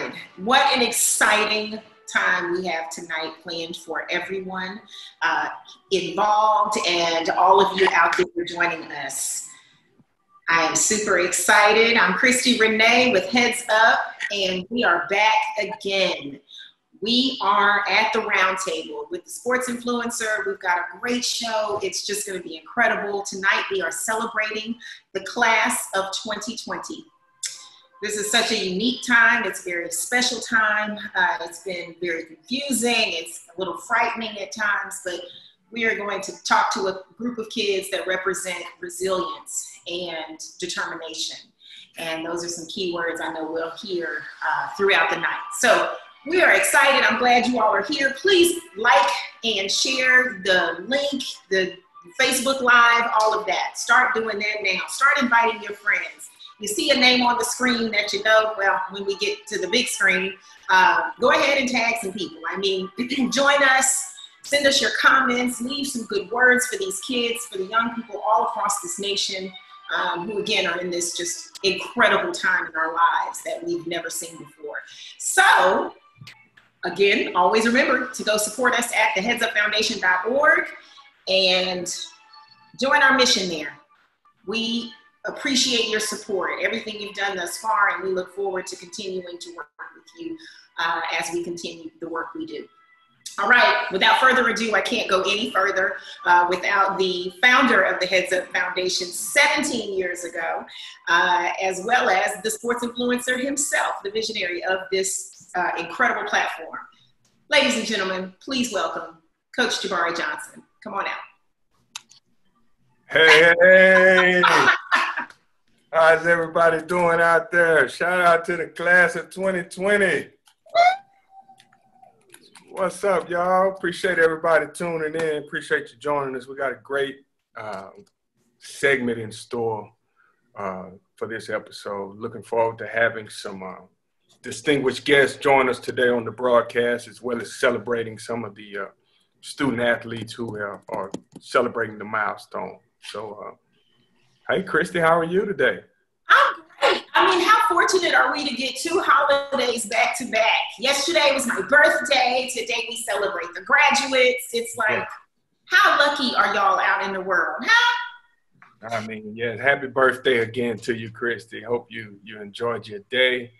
excited. What an exciting time we have tonight planned for everyone involved and all of you out there joining us. I am super excited. I'm Christy Renee with Heads Up, and we are back again. We are at the round table with the Sports Influencer. We've got a great show. It's just going to be incredible. Tonight we are celebrating the class of 2020. This is such a unique time. It's a very special time. It's been very confusing. It's a little frightening at times, but we are going to talk to a group of kids that represent resilience and determination. And those are some key words I know we'll hear throughout the night. So we are excited. I'm glad you all are here. Please like and share the link, the Facebook Live, all of that. Start doing that now. Start inviting your friends. You see a name on the screen that you know, well, when we get to the big screen, go ahead and tag some people. I mean, join us, send us your comments, leave some good words for these kids, for the young people all across this nation who, again, are in this just incredible time in our lives that we've never seen before. So, again, always remember to go support us at theheadsupfoundation.org and join our mission there. We appreciate your support, everything you've done thus far, and we look forward to continuing to work with you as we continue the work we do. All right, without further ado, I can't go any further without the founder of the Heads Up Foundation 17 years ago, as well as the sports influencer himself, the visionary of this incredible platform. Ladies and gentlemen, please welcome Coach Jabari Johnson. Come on out. Hey, how's everybody doing out there? Shout out to the class of 2020. What's up, y'all? Appreciate everybody tuning in. Appreciate you joining us. We got a great segment in store for this episode. Looking forward to having some distinguished guests join us today on the broadcast, as well as celebrating some of the student athletes who are celebrating the milestone. So, hey, Christy, how are you today? I'm great. I mean, how fortunate are we to get 2 holidays back to back? Yesterday was my birthday. Today we celebrate the graduates. It's like, how lucky are y'all out in the world, huh? I mean, yes, happy birthday again to you, Christy. Hope you enjoyed your day.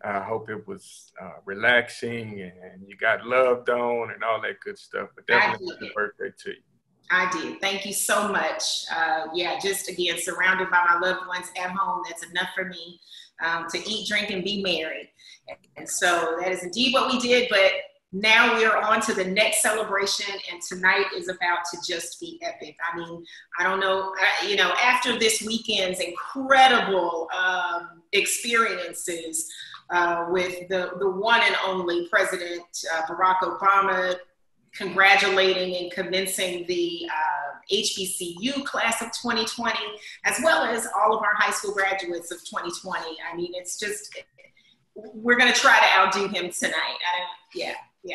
I hope it was relaxing and you got loved on and all that good stuff. But definitely happy birthday to you. I did. Thank you so much. Yeah, just again, surrounded by my loved ones at home. That's enough for me to eat, drink, and be merry. And so that is indeed what we did. But now we are on to the next celebration. And tonight is about to just be epic. I mean, I don't know, after this weekend's incredible experiences with the one and only President Barack Obama, congratulating and commencing the HBCU class of 2020, as well as all of our high school graduates of 2020. I mean, it's just, we're going to try to outdo him tonight.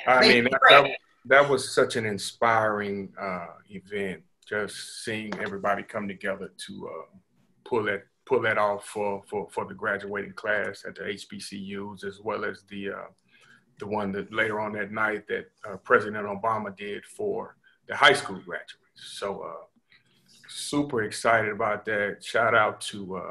I mean, that was such an inspiring event, just seeing everybody come together to pull that off for the graduating class at the HBCUs, as well as the one that later on that night that President Obama did for the high school graduates. So super excited about that. Shout out to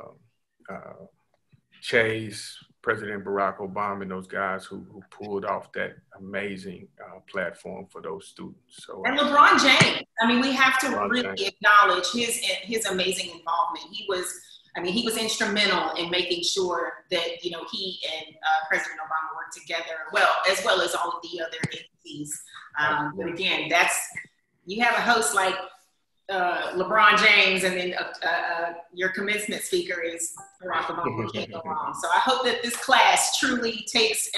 Chase, President Barack Obama, and those guys who pulled off that amazing platform for those students. So, and LeBron James. I mean, we have to really acknowledge his amazing involvement. He was instrumental in making sure that, he and President Obama worked together as well as all of the other entities. But again, you have a host like LeBron James, and then your commencement speaker is Barack Obama. Can't go wrong. So I hope that this class truly takes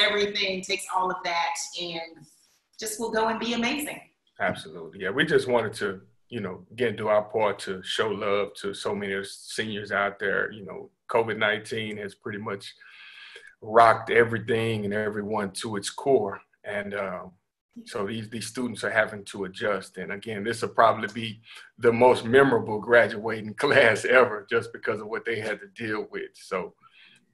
all of that, and just will go and be amazing. Absolutely. Yeah, we just wanted to, again, do our part to show love to so many seniors out there. COVID-19 has pretty much rocked everything and everyone to its core. And so these students are having to adjust. And again, this will probably be the most memorable graduating class ever, just because of what they had to deal with. So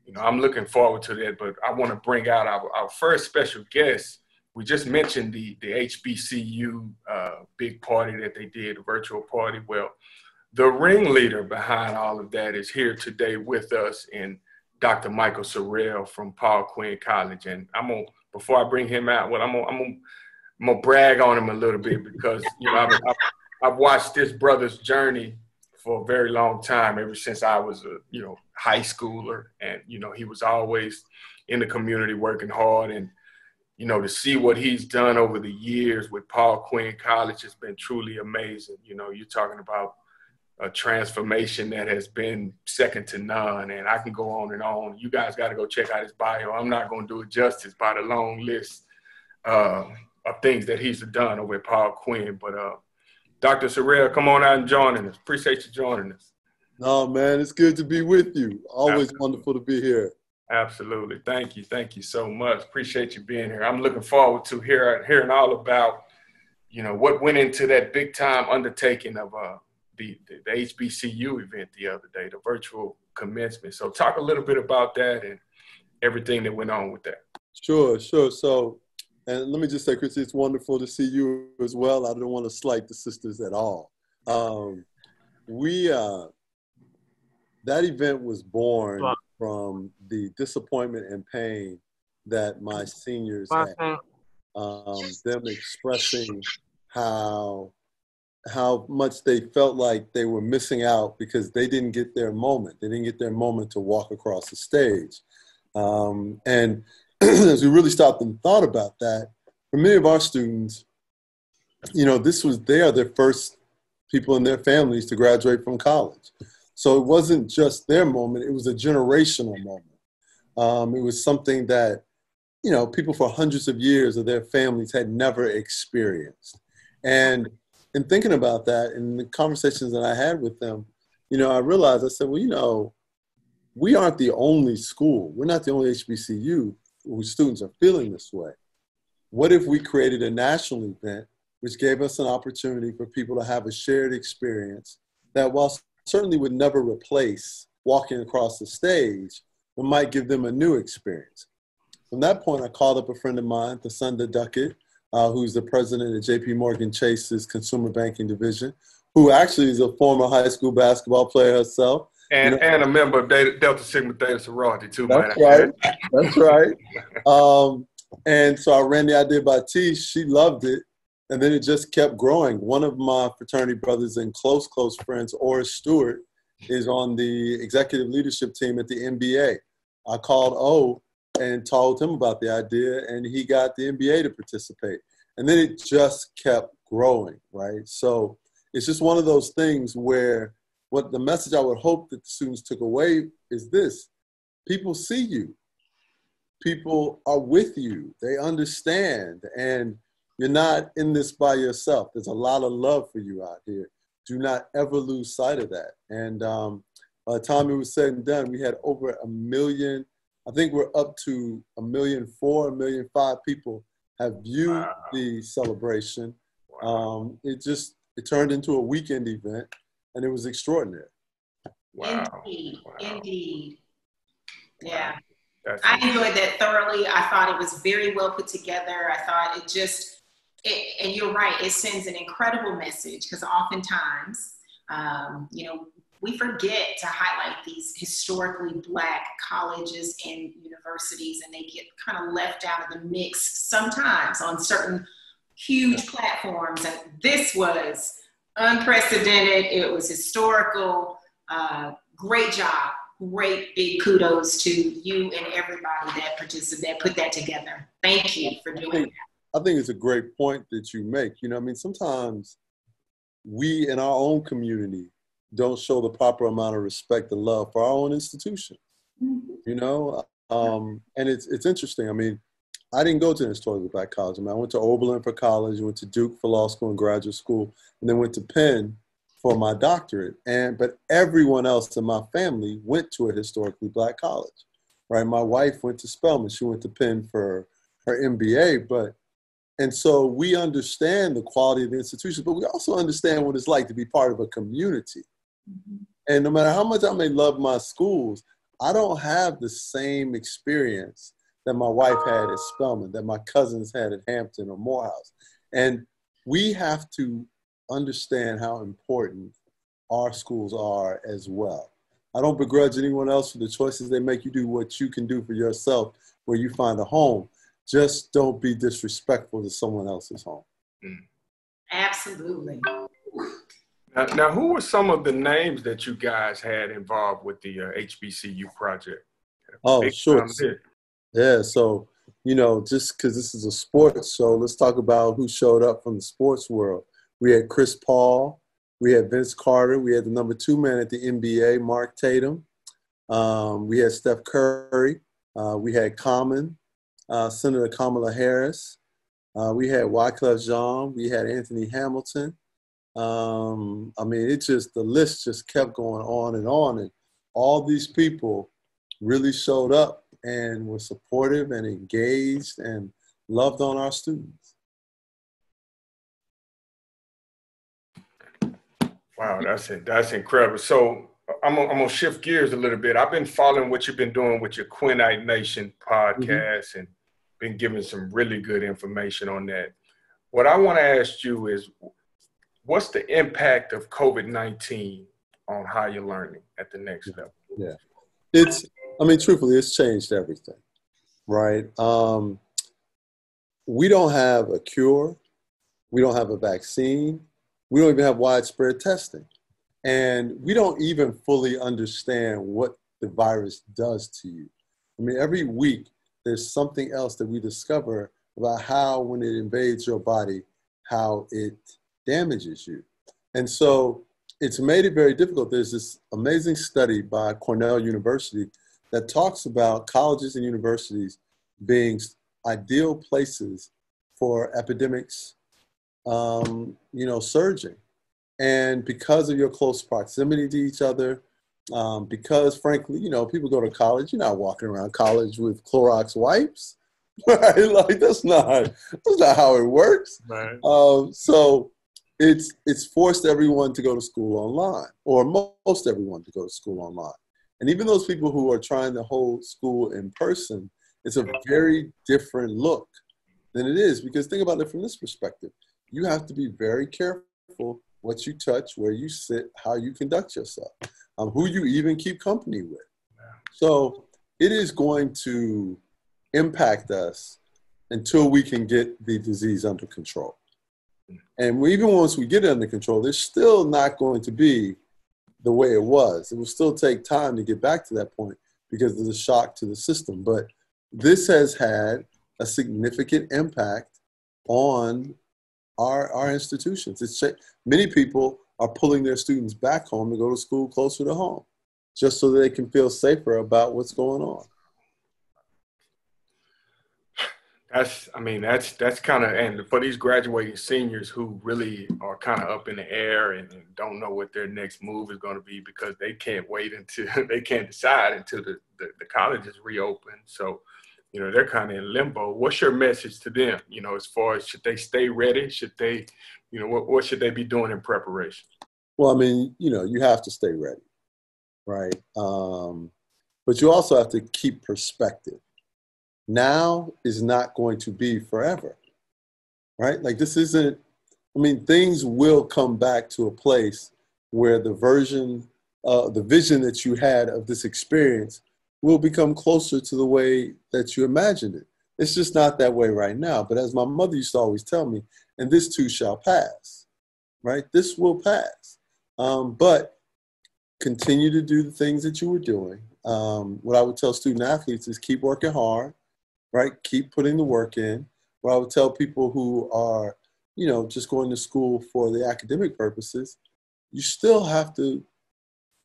you know, I'm looking forward to that. But I want to bring out our first special guest. We just mentioned the HBCU big party that they did, a virtual party. Well, the ringleader behind all of that is here today with us, in Dr. Michael Sorrell from Paul Quinn College. And before I bring him out, well, I'm gonna brag on him a little bit, because, you know, I've watched this brother's journey for a very long time, ever since I was a, you know, high schooler. And, you know, he was always in the community working hard. And, you know, to see what he's done over the years with Paul Quinn College has been truly amazing. You know, you're talking about a transformation that has been second to none. And I can go on and on. You guys got to go check out his bio. I'm not going to do it justice by the long list of things that he's done over at Paul Quinn. But Dr. Sorrell, come on out and joining us. Appreciate you joining us. No, man, it's good to be with you. Always wonderful to be here. Absolutely. Thank you. Thank you so much. Appreciate you being here. I'm looking forward to hearing all about, you know, what went into that big time undertaking of the HBCU event the other day, the virtual commencement. So talk a little bit about that and everything that went on with that. Sure. So, and let me just say, Chris, it's wonderful to see you as well. I don't want to slight the sisters at all. That event was born from the disappointment and pain that my seniors had. Them expressing how much they felt like they were missing out because they didn't get their moment. They didn't get their moment to walk across the stage. And as we really stopped and thought about that, for many of our students, you know, they are their first people in their families to graduate from college. So it wasn't just their moment, it was a generational moment. It was something that, you know, people for hundreds of years of their families had never experienced. And in thinking about that, and the conversations that I had with them, you know, I realized, I said, well, you know, we aren't the only school. We're not the only HBCU whose students are feeling this way. What if we created a national event which gave us an opportunity for people to have a shared experience that, while certainly would never replace walking across the stage, but might give them a new experience? From that point, I called up a friend of mine, Thasunda Duckett, who's the president of JP Morgan Chase's consumer banking division, who actually is a former high school basketball player herself. And, you know, and a member of Delta Sigma Theta sorority too. That's right. That's right. And so I ran the idea by T. She loved it. And then it just kept growing. One of my fraternity brothers and close friends, Oris Stewart, is on the executive leadership team at the NBA. I called O and told him about the idea, and he got the NBA to participate. And then it just kept growing, right? So it's just one of those things where what the message I would hope that the students took away is this: people see you. People are with you. They understand. And you're not in this by yourself. There's a lot of love for you out here. Do not ever lose sight of that. And by the time it was said and done, we had over 1 million. I think we're up to 1,400,000, 1,500,000 people have viewed the celebration. It turned into a weekend event, and it was extraordinary. Wow. Indeed. Yeah. I enjoyed that thoroughly. I thought it was very well put together. I thought and you're right, it sends an incredible message, because oftentimes, you know, we forget to highlight these historically Black colleges and universities, and they get kind of left out of the mix sometimes on certain huge platforms. And this was unprecedented. It was historical. Great job. Great big kudos to you and everybody that participated, that put that together. Thank you for doing that. I think it's a great point that you make. You know, I mean, sometimes we in our own community don't show the proper amount of respect and love for our own institution. Mm-hmm. You know, and it's interesting. I mean, I didn't go to an historically Black college. I mean, I went to Oberlin for college, went to Duke for law school and graduate school, and then went to Penn for my doctorate. But everyone else in my family went to a historically Black college, right? My wife went to Spelman. She went to Penn for her MBA, and so we understand the quality of the institution, but we also understand what it's like to be part of a community. Mm-hmm. And no matter how much I may love my schools, I don't have the same experience that my wife had at Spelman, that my cousins had at Hampton or Morehouse. And we have to understand how important our schools are as well. I don't begrudge anyone else for the choices they make. You do what you can do for yourself where you find a home. Just don't be disrespectful to someone else's home. Absolutely. Now, who were some of the names that you guys had involved with the HBCU project? Oh, sure. Yeah, so, you know, just because this is a sports show, let's talk about who showed up from the sports world. We had Chris Paul, we had Vince Carter, we had the number 2 man at the NBA, Mark Tatum. We had Steph Curry, we had Senator Kamala Harris, we had Wyclef Jean, we had Anthony Hamilton. I mean, the list just kept going on, and all these people really showed up and were supportive and engaged and loved on our students. Wow, that's incredible. So I'm gonna shift gears a little bit. I've been following what you've been doing with your Quinnite Nation podcast and been giving some really good information on that. What I want to ask you is, what's the impact of COVID-19 on higher learning at the next level? Yeah, truthfully, it's changed everything, right? We don't have a cure. We don't have a vaccine. We don't even have widespread testing. And we don't even fully understand what the virus does to you. I mean, every week, there's something else that we discover about how, when it invades your body, how it damages you. And so it's made it very difficult. There's this amazing study by Cornell University that talks about colleges and universities being ideal places for epidemics, surging. And because of your close proximity to each other, because frankly, people go to college, you're not walking around college with Clorox wipes, right? Like that's not how it works. Right. So it's forced everyone to go to school online, or most everyone to go to school online. And even those people who are trying to hold school in person, it's a very different look than it is, because think about it from this perspective. You have to be very careful what you touch, where you sit, how you conduct yourself, who you even keep company with. So it is going to impact us until we can get the disease under control. And even once we get it under control, there's still not going to be the way it was. It will still take time to get back to that point because of the shock to the system. But this has had a significant impact on our institutions. Many people are pulling their students back home to go to school closer to home, just so that they can feel safer about what's going on. That's kind of, and for these graduating seniors who really are kind of up in the air and don't know what their next move is going to be, because they can't wait until they can't decide until the colleges reopen. So, they're kind of in limbo. What's your message to them? As far as, should they stay ready? Should they, what should they be doing in preparation? Well, you have to stay ready, right? But you also have to keep perspective. Now is not going to be forever, right? Like this isn't, things will come back to a place where the vision that you had of this experience will become closer to the way that you imagined it. It's just not that way right now. But as my mother used to always tell me, and this too shall pass, right? This will pass. But continue to do the things that you were doing. What I would tell student athletes is keep working hard, right? Keep putting the work in. What I would tell people who are, just going to school for the academic purposes, you still have to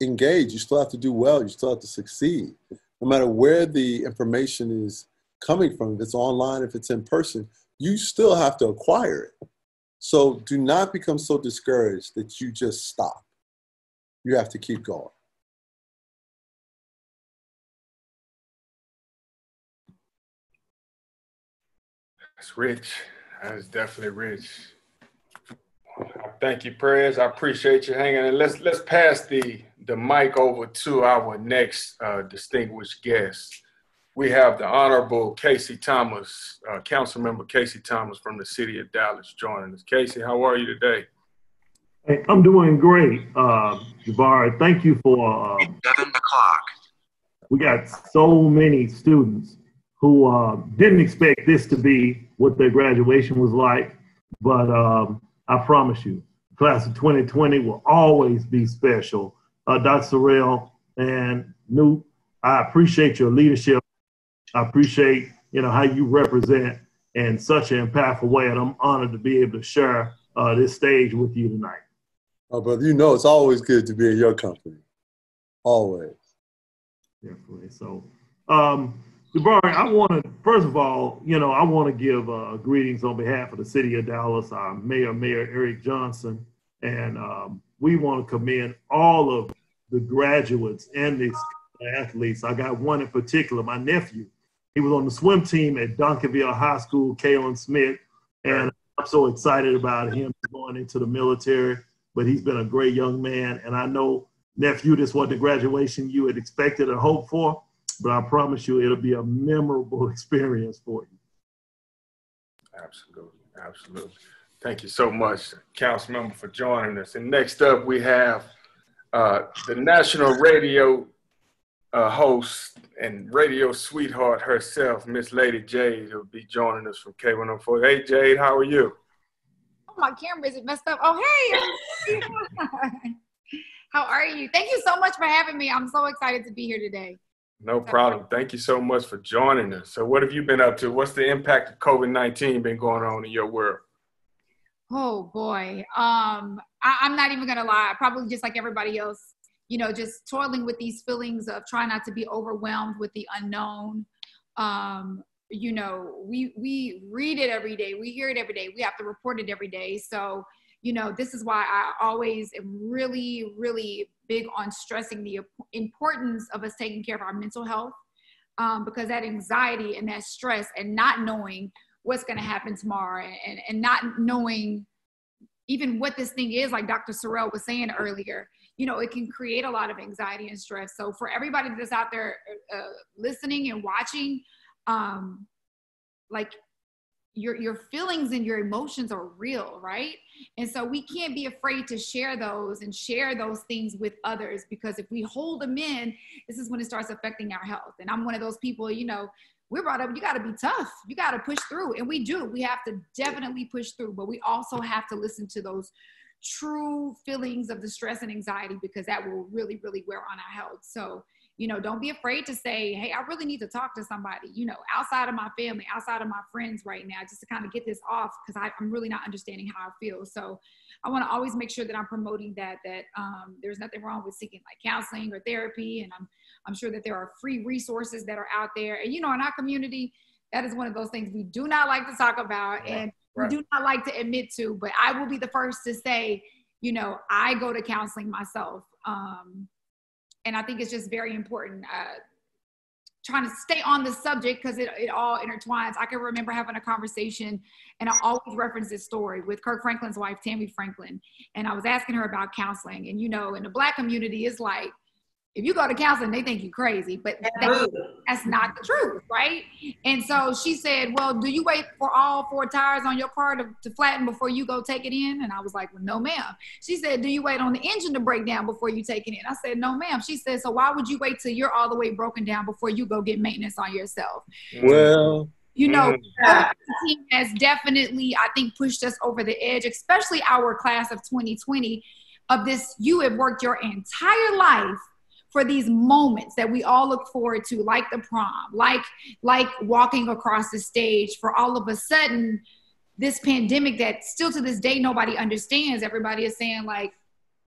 engage. You still have to do well. You still have to succeed. No matter where the information is coming from, if it's online, if it's in person, you still have to acquire it. So do not become so discouraged that you just stop. You have to keep going. That's rich. That is definitely rich. Thank you, Perez. I appreciate you hanging. And let's pass the mic over to our next distinguished guest. We have the Honorable Casey Thomas, Councilmember Casey Thomas from the city of Dallas joining us. Casey, how are you today? Hey, I'm doing great, Jabari. Thank you for 7 o'clock. We got so many students who didn't expect this to be what their graduation was like, but I promise you, the class of 2020 will always be special. Dr. Sorrell and Newt, I appreciate your leadership. I appreciate, how you represent in such an impactful way, and I'm honored to be able to share this stage with you tonight. Oh, brother, it's always good to be in your company. Always. Definitely. So, Jabari, I want to, first of all, I want to give greetings on behalf of the city of Dallas, our Mayor Eric Johnson, and we want to commend all of the graduates and the athletes. I got one in particular, my nephew. He was on the swim team at Duncanville High School, Kalen Smith, and I'm so excited about him going into the military, but he's been a great young man, and I know, nephew, this wasn't the graduation you had expected or hoped for, but I promise you it'll be a memorable experience for you. Absolutely, absolutely. Thank you so much, Councilmember, for joining us. And next up, we have the national radio host and radio sweetheart herself, Miss Lady Jade, who'll be joining us from K104. Hey, Jade, how are you? Oh, my camera isn't messed up. Oh, hey. How are you? Thank you so much for having me. I'm so excited to be here today. No problem. Thank you so much for joining us. So what have you been up to? What's the impact of COVID-19 been going on in your world? Oh, boy. I'm not even going to lie. Probably just like everybody else, just toiling with these feelings of trying not to be overwhelmed with the unknown. We read it every day. We hear it every day. We have to report it every day. So, this is why I always am really, really big on stressing the importance of us taking care of our mental health, because that anxiety and that stress and not knowing what's going to happen tomorrow and not knowing even what this thing is, like Dr. Sorrell was saying earlier, it can create a lot of anxiety and stress. So for everybody that's out there listening and watching, your feelings and your emotions are real, right? And so we can't be afraid to share those and share those things with others, because if we hold them in, this is when it starts affecting our health. And I'm one of those people, we're brought up, you got to be tough. You got to push through. And we do. We have to definitely push through, but we also have to listen to those true feelings of the stress and anxiety, because that will really, really wear on our health. So, don't be afraid to say, hey, I really need to talk to somebody, outside of my family, outside of my friends right now, just to kind of get this off, because I'm really not understanding how I feel. So I want to always make sure that I'm promoting that there's nothing wrong with seeking like counseling or therapy. And I'm sure that there are free resources that are out there. And, in our community, that is one of those things we do not like to talk about and we do not like to admit to, but I will be the first to say, I go to counseling myself. And I think it's just very important trying to stay on the subject, because it all intertwines. I can remember having a conversation, and I always reference this story with Kirk Franklin's wife, Tammy Franklin. And I was asking her about counseling. And, in the Black community, it's like, if you go to counseling, they think you're crazy, but that's not the truth, right? And so she said, well, do you wait for all 4 tires on your car to flatten before you go take it in? And I was like, well, no, ma'am. She said, do you wait on the engine to break down before you take it in? I said, no, ma'am. She said, so why would you wait till you're all the way broken down before you go get maintenance on yourself? Well, COVID-19 has definitely, I think, pushed us over the edge, especially our class of 2020, of this, you have worked your entire life for these moments that we all look forward to, like the prom, like walking across the stage. For all of a sudden, this pandemic that still to this day nobody understands, everybody is saying like,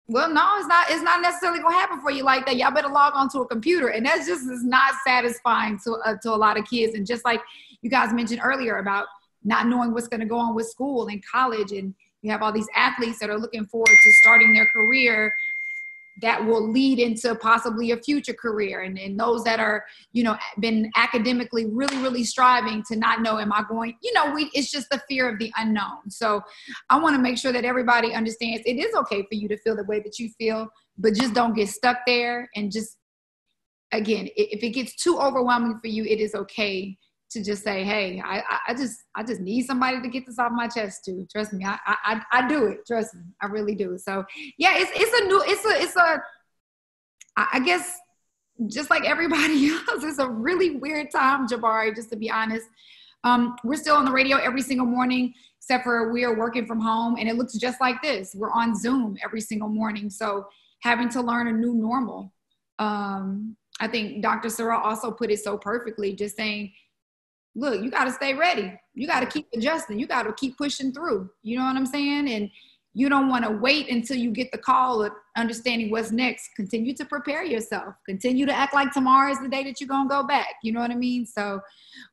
well, no, it's not necessarily gonna happen for you like that. Y'all better log onto a computer. And that just is not satisfying to a lot of kids. And just like you guys mentioned earlier about not knowing what's gonna go on with school and college, and you have all these athletes that are looking forward to starting their career, that will lead into possibly a future career. And those that are, you know, been academically really, really striving to not know, am I going, you know, it's just the fear of the unknown. So I want to make sure that everybody understands it is okay for you to feel the way that you feel, but just don't get stuck there. And just, again, if it gets too overwhelming for you, it is okay to just say, hey, I just need somebody to get this off my chest too. Trust me, I do it. Trust me, I really do. So yeah, I guess just like everybody else, it's a really weird time, Jabari, just to be honest. We're still on the radio every single morning, except for we are working from home, and it looks just like this. We're on Zoom every single morning. So having to learn a new normal. I think Dr. Sorrell also put it so perfectly, just saying, look, you got to stay ready. You got to keep adjusting. You got to keep pushing through. You know what I'm saying? And you don't want to wait until you get the call of understanding what's next. Continue to prepare yourself. Continue to act like tomorrow is the day that you're going to go back. You know what I mean? So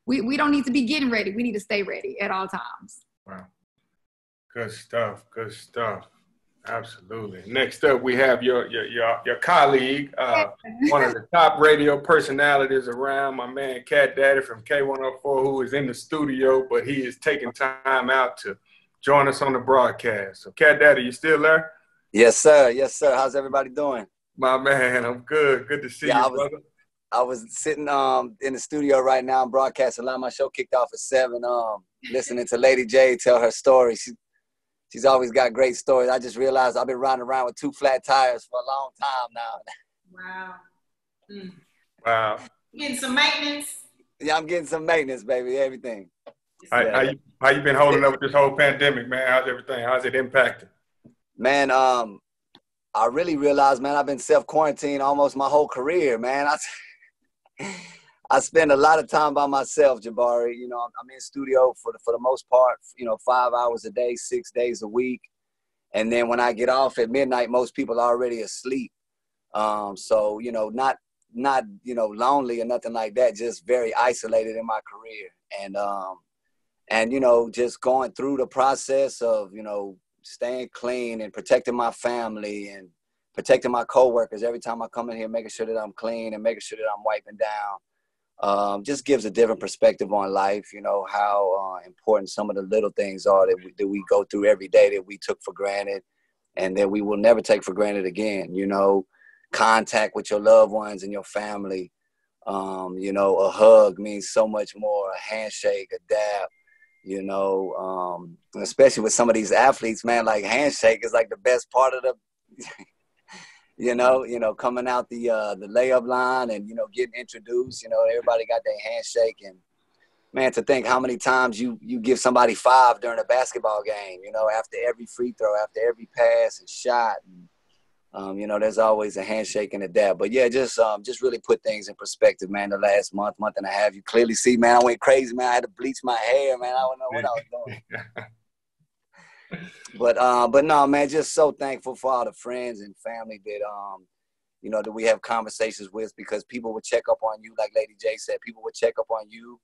we don't need to be getting ready. We need to stay ready at all times. Wow. Good stuff. Good stuff. Absolutely. Next up, we have your colleague, one of the top radio personalities around, my man Cat Daddy from K104, who is in the studio, but he is taking time out to join us on the broadcast. So, Cat Daddy, you still there? Yes, sir. Yes, sir. How's everybody doing? My man, I'm good. Good to see you, brother. I was sitting in the studio right now and broadcasting live. My show kicked off at 7, listening to Lady Jade tell her story. She's always got great stories. I just realized I've been riding around with 2 flat tires for a long time now. Wow. Mm. Wow. Getting some maintenance? Yeah, I'm getting some maintenance, baby, everything. How you been holding up with this whole pandemic, man? How's everything? How's it impacting? Man, I really realized, man, I've been self-quarantined almost my whole career, man. I spend a lot of time by myself, Jabari. You know, I'm in studio for the most part, you know, 5 hours a day, 6 days a week. And then when I get off at midnight, most people are already asleep. So, you know, not, you know, lonely or nothing like that, just very isolated in my career. And, you know, just going through the process of, you know, staying clean and protecting my family and protecting my coworkers every time I come in here, making sure that I'm clean and making sure that I'm wiping down. Just gives a different perspective on life, you know, how important some of the little things are that we go through every day that we took for granted and that we will never take for granted again. You know, contact with your loved ones and your family. You know, a hug means so much more, a handshake, a dab, you know, especially with some of these athletes, man, like handshake is like the best part of the you know, coming out the layup line and, you know, getting introduced, you know, everybody got their handshake. And, man, to think how many times you give somebody 5 during a basketball game, you know, after every free throw, after every pass and shot. And, you know, there's always a handshake and a dab. But, yeah, just really put things in perspective, man, the last month and a half. You clearly see, man, I went crazy, man. I had to bleach my hair, man. I don't know what I was doing. But no, man, just so thankful for all the friends and family that, you know, that we have conversations with, because people would check up on you, like Lady J said, people would check up on you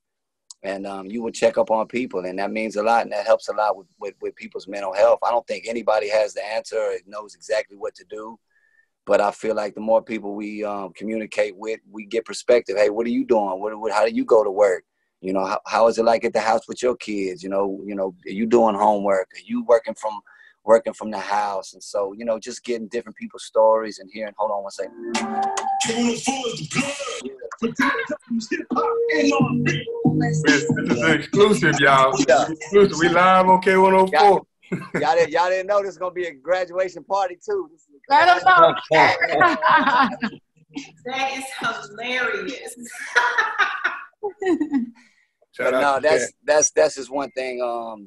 and you would check up on people. And that means a lot, and that helps a lot with people's mental health. I don't think anybody has the answer or knows exactly what to do. But I feel like the more people we communicate with, we get perspective. Hey, what are you doing? How do you go to work? You know, how is it like at the house with your kids? You know, are you doing homework? Are you working from the house? And so, you know, just getting different people's stories and hearing. Hold on one second. This is exclusive, y'all. Yeah. Exclusive. We live on K104. Y'all didn't know this is gonna be a graduation party too. I don't know. That is hilarious. But no, that's just one thing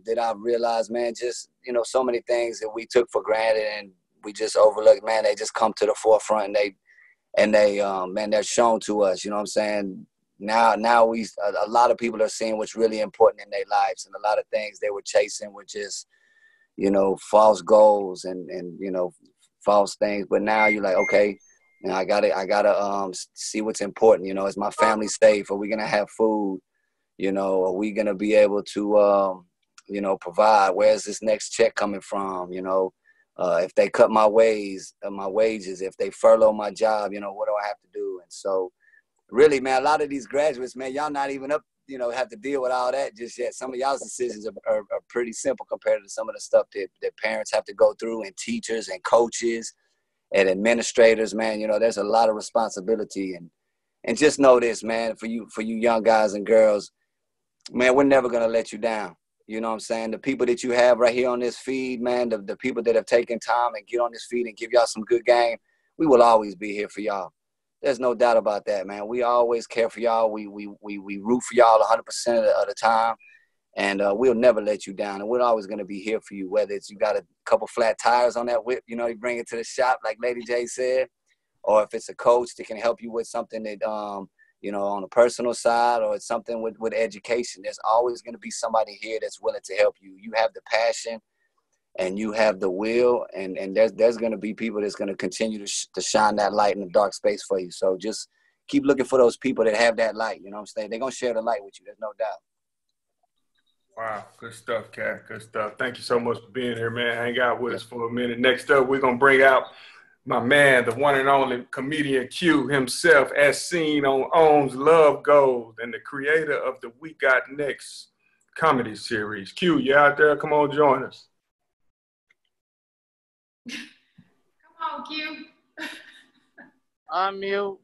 that I've realized, man. Just, you know, so many things that we took for granted and we just overlooked, man. They just come to the forefront and they man, they're shown to us. You know what I'm saying? Now a lot of people are seeing what's really important in their lives, and a lot of things they were chasing were just, you know, false goals and you know, false things. But now you're like, okay, you know, I gotta see what's important. You know, is my family safe? Are we gonna have food? You know, are we going to be able to, you know, provide? Where's this next check coming from? You know, If they cut my wages, if they furlough my job, you know, what do I have to do? And so really, man, a lot of these graduates, man, y'all not even up, you know, have to deal with all that just yet. Some of y'all's decisions are pretty simple compared to some of the stuff that parents have to go through, and teachers and coaches and administrators, man. You know, there's a lot of responsibility. And just know this, man, for you young guys and girls, man, we're never going to let you down. You know what I'm saying? The people that you have right here on this feed, man, the people that have taken time and get on this feed and give y'all some good game, we will always be here for y'all. There's no doubt about that, man. We always care for y'all. We root for y'all 100% of the time, and we'll never let you down. And we're always going to be here for you, whether it's you got a couple flat tires on that whip, you know, you bring it to the shop, like Lady J said, or if it's a coach that can help you with something that, you know, on a personal side, or it's something with education. There's always going to be somebody here that's willing to help you. You have the passion and you have the will, and there's going to be people that's going to continue to shine that light in the dark space for you. So just keep looking for those people that have that light. You know what I'm saying? They're going to share the light with you. There's no doubt. Wow. Good stuff, Kat. Good stuff. Thank you so much for being here, man. Hang out with us for a minute. Next up, we're going to bring out my man, the one and only comedian Q himself, as seen on OWN's Love Gold, and the creator of the We Got Next comedy series. Q, you out there? Come on, join us. Come on, Q. I'm mute.